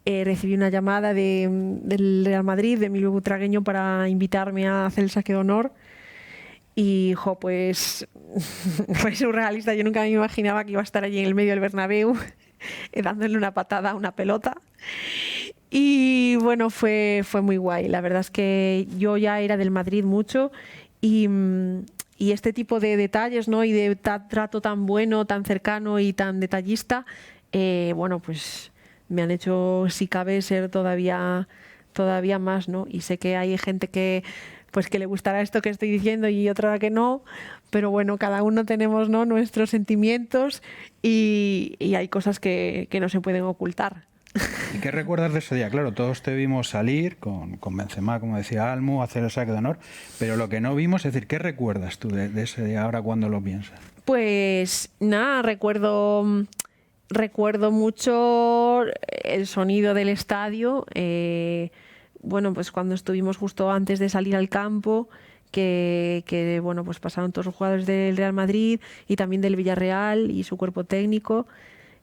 recibí una llamada del Real Madrid, de Emilio Butragueño, para invitarme a hacer el saque de honor. Y, pues fue surrealista. Yo nunca me imaginaba que iba a estar allí en el medio del Bernabéu dándole una patada a una pelota. Y bueno, fue muy guay. La verdad es que yo ya era del Madrid mucho y este tipo de detalles, ¿no? Y de trato tan bueno, tan cercano y tan detallista, bueno, pues me han hecho, si cabe, ser todavía más, ¿no? Y sé que hay gente que le gustará esto que estoy diciendo y otra que no, pero bueno, cada uno tenemos, ¿no?, nuestros sentimientos y hay cosas que no se pueden ocultar. ¿Y qué recuerdas de ese día? Claro, todos te vimos salir con Benzema, como decía Almu, hacer el saque de honor, pero lo que no vimos, es decir, ¿qué recuerdas tú de ese día ahora cuando lo piensas? Pues nada, recuerdo mucho el sonido del estadio. Bueno, pues cuando estuvimos justo antes de salir al campo, que bueno, pues pasaron todos los jugadores del Real Madrid y también del Villarreal y su cuerpo técnico,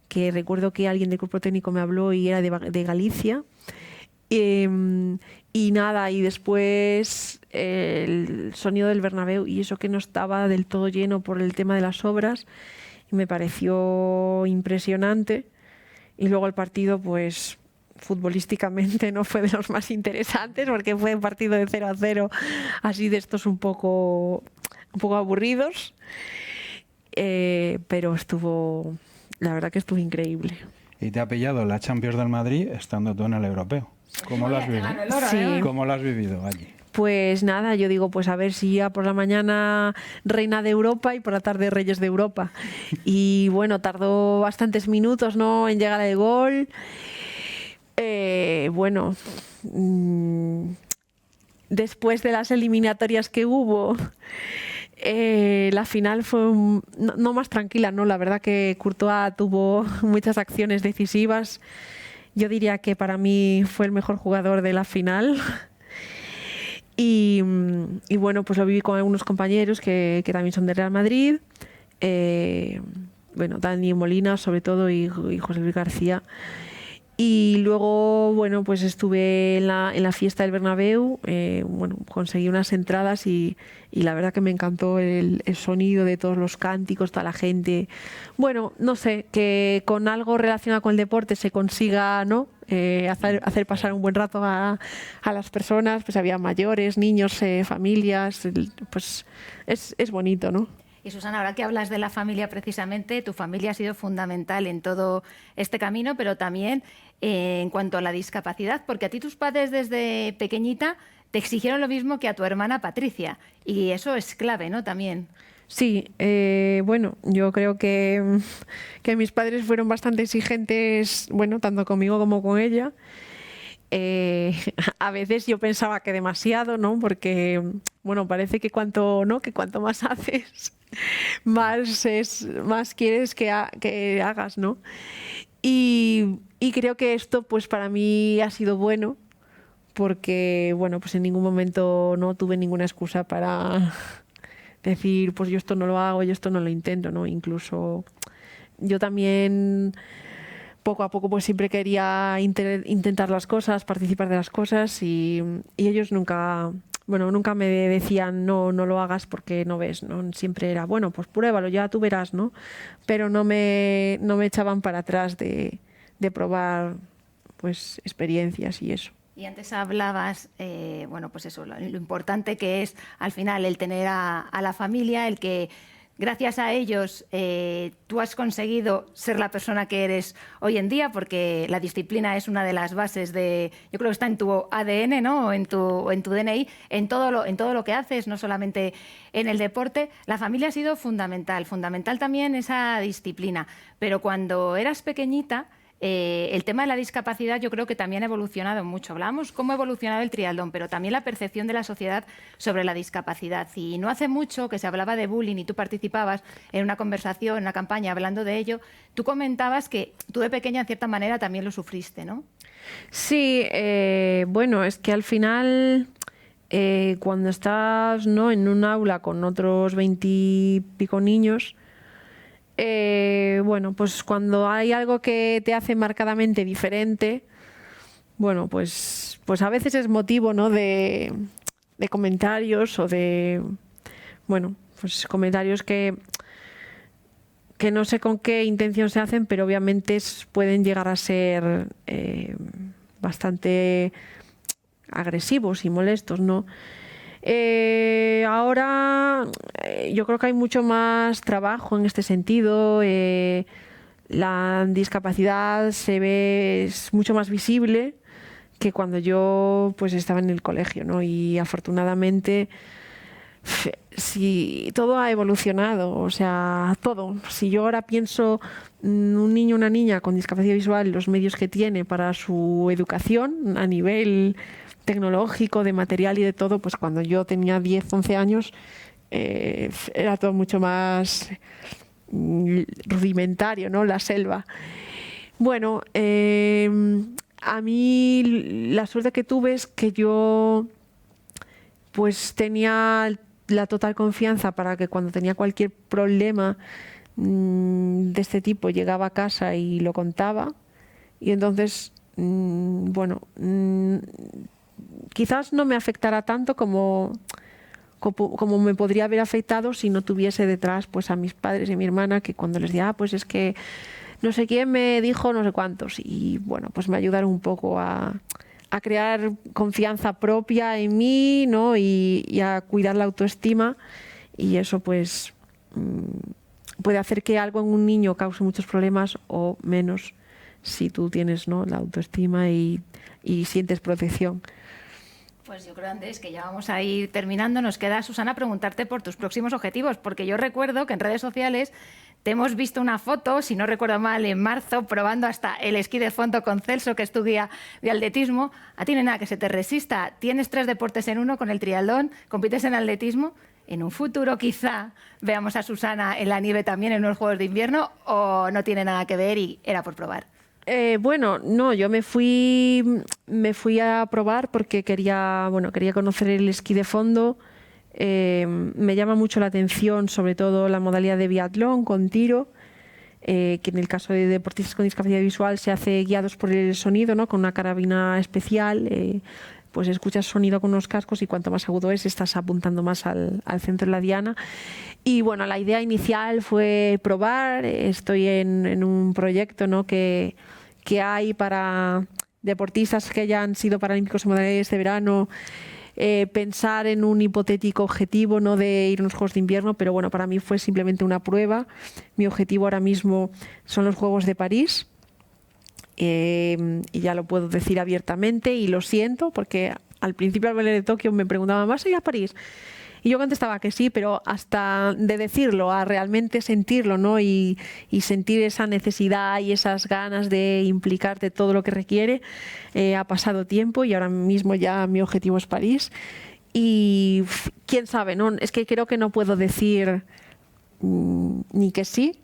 que recuerdo que alguien del cuerpo técnico me habló y era de Galicia. Y nada, y después el sonido del Bernabéu, y eso que no estaba del todo lleno por el tema de las obras, y me pareció impresionante. Y luego el partido, pues futbolísticamente no fue de los más interesantes porque fue un partido de 0-0, así de estos un poco aburridos, pero la verdad que estuvo increíble. Y te ha pillado la Champions del Madrid estando tú en el Europeo. ¿Cómo lo has vivido? Sí. ¿Cómo lo has vivido allí? Pues nada, yo digo, pues a ver si ya por la mañana reina de Europa y por la tarde reyes de Europa. Y bueno, tardó bastantes minutos, ¿no?, en llegar al gol. Bueno, después de las eliminatorias que hubo, La final fue no más tranquila, ¿no? La verdad que Courtois tuvo muchas acciones decisivas. Yo diría que para mí fue el mejor jugador de la final. Y bueno, pues lo viví con algunos compañeros que también son de Real Madrid. Bueno, Dani Molina sobre todo y José Luis García. Y luego, bueno, pues estuve en la fiesta del Bernabéu, bueno, conseguí unas entradas y la verdad que me encantó el sonido de todos los cánticos, toda la gente. Bueno, no sé, que con algo relacionado con el deporte se consiga, ¿no? Hacer pasar un buen rato a las personas, pues había mayores, niños, familias, pues es bonito, ¿no? Y Susana, ahora que hablas de la familia precisamente, tu familia ha sido fundamental en todo este camino, pero también en cuanto a la discapacidad, porque a ti tus padres desde pequeñita te exigieron lo mismo que a tu hermana Patricia, y eso es clave, ¿no? También. Sí, bueno, yo creo que mis padres fueron bastante exigentes, bueno, tanto conmigo como con ella. A veces yo pensaba que demasiado, ¿no? Porque, bueno, parece que cuanto más haces, más quieres que hagas, ¿no? Y creo que esto, pues para mí ha sido bueno, porque, bueno, pues en ningún momento no tuve ninguna excusa para decir, pues yo esto no lo hago, yo esto no lo intento, ¿no? Incluso yo también poco a poco pues siempre quería intentar las cosas, participar de las cosas y ellos nunca me decían no lo hagas porque no ves, ¿no? Siempre era, bueno, pues pruébalo, ya tú verás, ¿no? Pero no me echaban para atrás de probar pues experiencias y eso. Y antes hablabas, bueno, pues eso, lo importante que es al final el tener a la familia, el que gracias a ellos tú has conseguido ser la persona que eres hoy en día, porque la disciplina es una de las bases yo creo que está en tu ADN, ¿no? O en tu DNI, en todo lo que haces, no solamente en el deporte. La familia ha sido fundamental también esa disciplina. Pero cuando eras pequeñita, el tema de la discapacidad yo creo que también ha evolucionado mucho. Hablábamos cómo ha evolucionado el triatlón, pero también la percepción de la sociedad sobre la discapacidad. Y no hace mucho que se hablaba de bullying y tú participabas en una conversación, en una campaña hablando de ello. Tú comentabas que tú de pequeña en cierta manera también lo sufriste, ¿no? Sí, bueno, es que al final cuando estás, ¿no?, en un aula con otros 20 y pico niños, bueno, pues cuando hay algo que te hace marcadamente diferente, bueno, pues a veces es motivo, ¿no?, de comentarios o de, bueno, pues comentarios que no sé con qué intención se hacen, pero obviamente pueden llegar a ser bastante agresivos y molestos, ¿no? Ahora yo creo que hay mucho más trabajo en este sentido. La discapacidad es mucho más visible que cuando yo pues estaba en el colegio, ¿no? Y afortunadamente sí, todo ha evolucionado, o sea, todo. Si yo ahora pienso un niño o una niña con discapacidad visual, los medios que tiene para su educación a nivel tecnológico, de material y de todo, pues cuando yo tenía 10, 11 años era todo mucho más rudimentario, ¿no? La selva. Bueno, a mí la suerte que tuve es que yo pues tenía la total confianza para que cuando tenía cualquier problema de este tipo llegaba a casa y lo contaba, y entonces bueno, quizás no me afectara tanto como me podría haber afectado si no tuviese detrás pues a mis padres y a mi hermana, que cuando les decía, pues es que no sé quién me dijo no sé cuántos, y bueno, pues me ayudaron un poco a crear confianza propia en mí, ¿no? Y a cuidar la autoestima, y eso pues puede hacer que algo en un niño cause muchos problemas o menos si tú tienes, ¿no?, la autoestima y sientes protección. Pues yo creo, Andrés, que ya vamos a ir terminando. Nos queda, Susana, preguntarte por tus próximos objetivos, porque yo recuerdo que en redes sociales te hemos visto una foto, si no recuerdo mal, en marzo, probando hasta el esquí de fondo con Celso, que es tu guía de atletismo. A ti no hay nada que se te resista. Tienes 3 deportes en uno con el triatlón, compites en atletismo. en un futuro quizá veamos a Susana en la nieve también en unos Juegos de Invierno, o no tiene nada que ver y era por probar? Bueno, no, yo me fui a probar porque quería conocer el esquí de fondo. Me llama mucho la atención, sobre todo la modalidad de biatlón con tiro, que en el caso de deportistas con discapacidad visual se hace guiados por el sonido, ¿no? Con una carabina especial. Pues escuchas sonido con unos cascos y cuanto más agudo es, estás apuntando más al centro de la diana. Y bueno, la idea inicial fue probar. Estoy en un proyecto, ¿no? que hay para deportistas que ya han sido paralímpicos en modalidades de verano, pensar en un hipotético objetivo, no de ir a unos Juegos de Invierno, pero bueno, para mí fue simplemente una prueba. Mi objetivo ahora mismo son los Juegos de París. Y ya lo puedo decir abiertamente y lo siento porque al principio al volver de Tokio me preguntaban, ¿vas a ir a París? Y yo contestaba que sí, pero hasta de decirlo a realmente sentirlo, ¿no? Y sentir esa necesidad y esas ganas de implicarte todo lo que requiere, ha pasado tiempo y ahora mismo ya mi objetivo es París. Y quién sabe, ¿no? Es que creo que no puedo decir ni que sí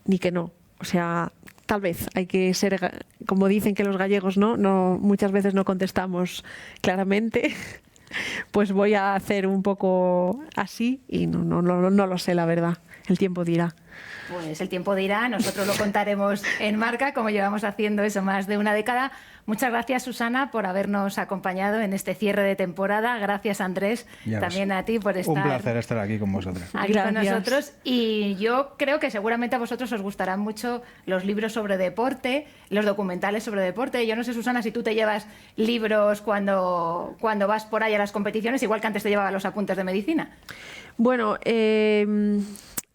ni que no. O sea, tal vez hay que ser, como dicen que los gallegos no muchas veces no contestamos claramente. Pues voy a hacer un poco así y no lo sé, la verdad. El tiempo dirá. Pues el tiempo dirá, nosotros lo contaremos en Marca, como llevamos haciendo eso más de una década. Muchas gracias, Susana, por habernos acompañado en este cierre de temporada. Gracias, Andrés, también a ti por estar... Un placer estar aquí con vosotros. Aquí con nosotros. Y yo creo que seguramente a vosotros os gustarán mucho los libros sobre deporte, los documentales sobre deporte. Yo no sé, Susana, si tú te llevas libros cuando vas por ahí a las competiciones, igual que antes te llevaba los apuntes de medicina. Bueno,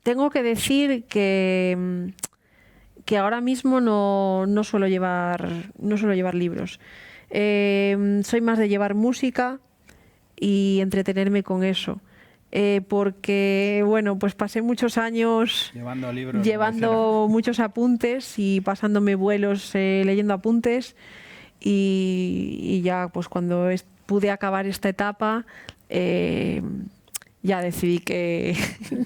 tengo que decir que ahora mismo no suelo llevar libros. Soy más de llevar música y entretenerme con eso. Porque, bueno, pues pasé muchos años llevando muchos apuntes y pasándome vuelos leyendo apuntes y ya pues cuando pude acabar esta etapa ya decidí que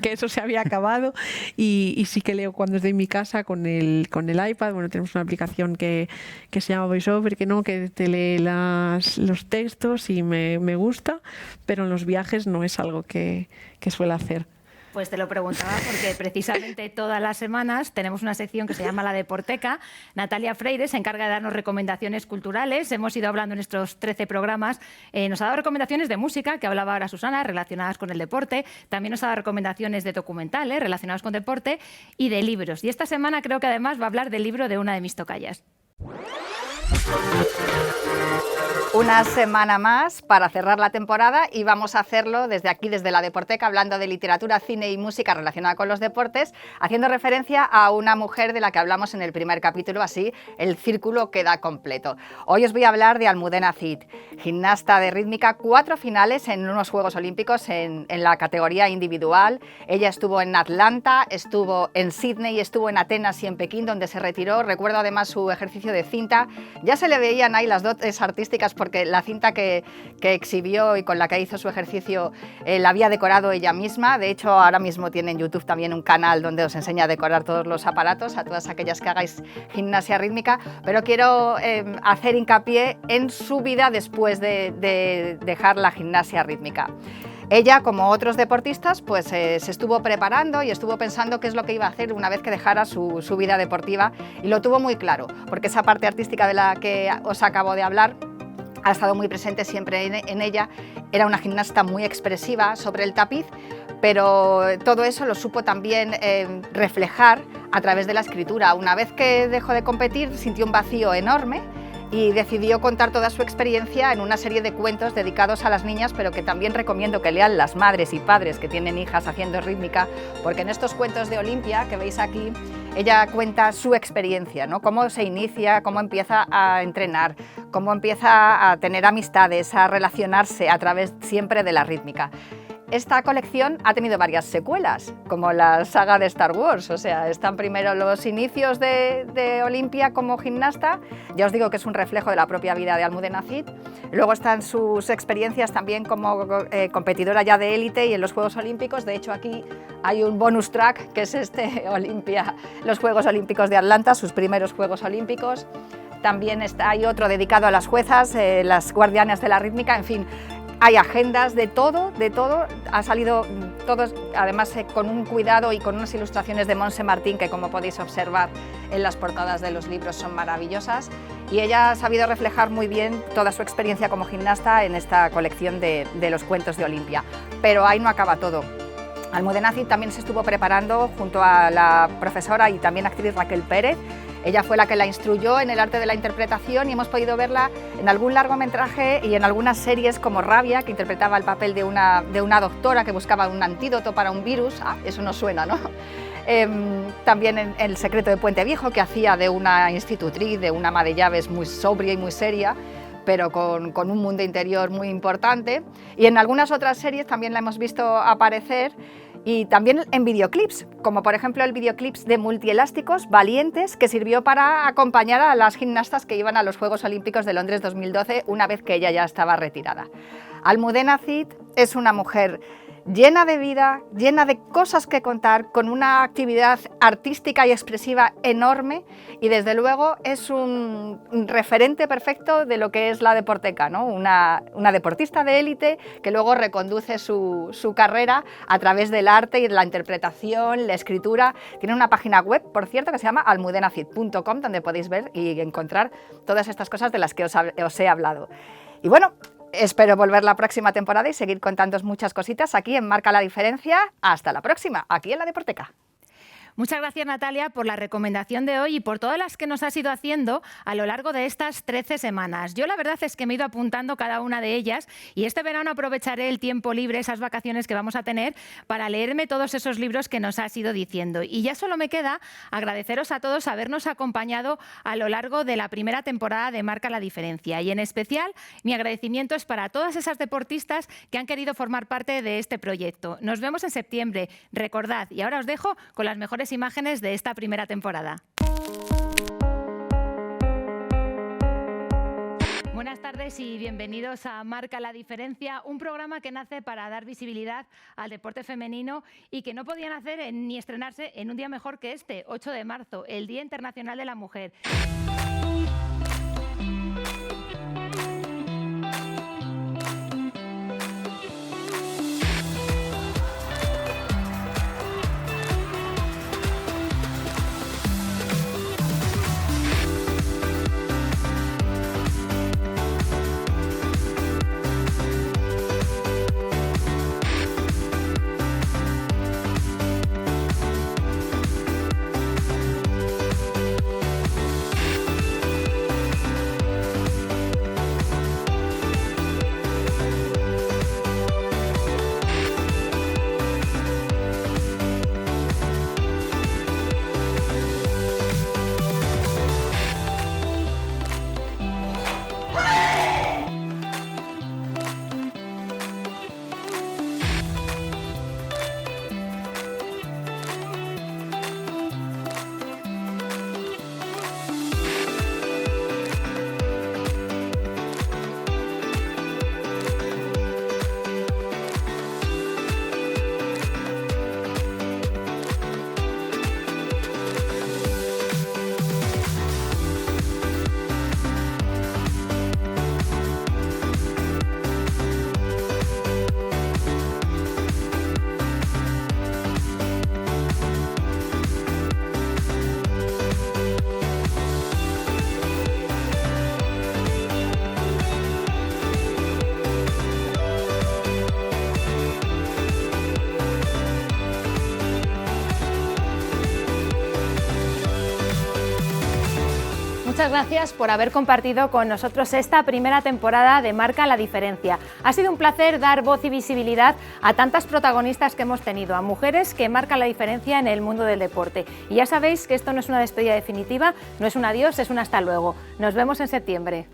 eso se había acabado y sí que leo cuando estoy en mi casa con el iPad. Bueno, tenemos una aplicación que se llama VoiceOver, que te lee los textos y me gusta, pero en los viajes no es algo que suelo hacer. Pues te lo preguntaba porque precisamente todas las semanas tenemos una sección que se llama La Deporteca. Natalia Freire se encarga de darnos recomendaciones culturales. Hemos ido hablando en estos 13 programas. Nos ha dado recomendaciones de música, que hablaba ahora Susana, relacionadas con el deporte. También nos ha dado recomendaciones de documentales relacionados con deporte y de libros. Y esta semana creo que además va a hablar del libro de una de mis tocayas. Una semana más para cerrar la temporada y vamos a hacerlo desde aquí, desde la Deporteca, hablando de literatura, cine y música relacionada con los deportes, haciendo referencia a una mujer de la que hablamos en el primer capítulo, así el círculo queda completo. Hoy os voy a hablar de Almudena Cid, gimnasta de rítmica, 4 finales en unos Juegos Olímpicos en la categoría individual. Ella estuvo en Atlanta, estuvo en Sydney, estuvo en Atenas y en Pekín, donde se retiró. Recuerdo además su ejercicio de cinta. Ya se le veían ahí las dotes artísticas porque la cinta que exhibió y con la que hizo su ejercicio la había decorado ella misma. De hecho, ahora mismo tiene en YouTube también un canal donde os enseña a decorar todos los aparatos, a todas aquellas que hagáis gimnasia rítmica, pero quiero hacer hincapié en su vida después de dejar la gimnasia rítmica. Ella, como otros deportistas, pues se estuvo preparando y estuvo pensando qué es lo que iba a hacer una vez que dejara su vida deportiva, y lo tuvo muy claro, porque esa parte artística de la que os acabo de hablar ha estado muy presente siempre en ella. Era una gimnasta muy expresiva sobre el tapiz, pero todo eso lo supo también reflejar a través de la escritura. Una vez que dejó de competir, sintió un vacío enorme y decidió contar toda su experiencia en una serie de cuentos dedicados a las niñas, pero que también recomiendo que lean las madres y padres que tienen hijas haciendo rítmica, porque en estos cuentos de Olimpia que veis aquí, ella cuenta su experiencia, ¿no? Cómo se inicia, cómo empieza a entrenar, cómo empieza a tener amistades, a relacionarse a través siempre de la rítmica. esta colección ha tenido varias secuelas, como la saga de Star Wars. O sea, están primero los inicios de Olimpia como gimnasta, ya os digo que es un reflejo de la propia vida de Almudena Cid. Luego están sus experiencias también como competidora ya de élite y en los Juegos Olímpicos. De hecho, aquí hay un bonus track, que es los Juegos Olímpicos de Atlanta, sus primeros Juegos Olímpicos. También hay otro dedicado a las juezas, las guardianas de la rítmica, en fin. Hay agendas de todo, ha salido todos, además con un cuidado y con unas ilustraciones de Montse Martín que, como podéis observar en las portadas de los libros, son maravillosas, y ella ha sabido reflejar muy bien toda su experiencia como gimnasta en esta colección de los cuentos de Olimpia. Pero ahí no acaba todo. Almudena Cid también se estuvo preparando junto a la profesora y también actriz Raquel Pérez. Ella fue la que la instruyó en el arte de la interpretación y hemos podido verla en algún largometraje y en algunas series como Rabia, que interpretaba el papel de una doctora que buscaba un antídoto para un virus. Eso nos suena, ¿no? También en El secreto de Puente Viejo, que hacía de una institutriz, de una ama de llaves muy sobria y muy seria, pero con un mundo interior muy importante. Y en algunas otras series también la hemos visto aparecer, y también en videoclips, como por ejemplo el videoclips de Multielásticos Valientes, que sirvió para acompañar a las gimnastas que iban a los Juegos Olímpicos de Londres 2012, una vez que ella ya estaba retirada. Almudena Cid es una mujer llena de vida, llena de cosas que contar, con una actividad artística y expresiva enorme, y desde luego es un referente perfecto de lo que es la deporteca, ¿no? Una deportista de élite que luego reconduce su carrera a través del arte y de la interpretación, la escritura. Tiene una página web, por cierto, que se llama almudenacid.com, donde podéis ver y encontrar todas estas cosas de las que os he hablado. Y bueno, espero volver la próxima temporada y seguir contándoos muchas cositas aquí en Marca la Diferencia. Hasta la próxima, aquí en la Deporteca. Muchas gracias, Natalia, por la recomendación de hoy y por todas las que nos has ido haciendo a lo largo de estas 13 semanas. Yo la verdad es que me he ido apuntando cada una de ellas, y este verano aprovecharé el tiempo libre, esas vacaciones que vamos a tener, para leerme todos esos libros que nos has ido diciendo. Y ya solo me queda agradeceros a todos habernos acompañado a lo largo de la primera temporada de Marca la Diferencia. Y en especial, mi agradecimiento es para todas esas deportistas que han querido formar parte de este proyecto. Nos vemos en septiembre. Recordad, y ahora os dejo con las mejores imágenes de esta primera temporada. Buenas tardes y bienvenidos a Marca la Diferencia, un programa que nace para dar visibilidad al deporte femenino y que no podía nacer ni estrenarse en un día mejor que este, 8 de marzo, el Día Internacional de la Mujer. Muchas gracias por haber compartido con nosotros esta primera temporada de Marca la Diferencia. Ha sido un placer dar voz y visibilidad a tantas protagonistas que hemos tenido, a mujeres que marcan la diferencia en el mundo del deporte. Y ya sabéis que esto no es una despedida definitiva, no es un adiós, es un hasta luego. Nos vemos en septiembre.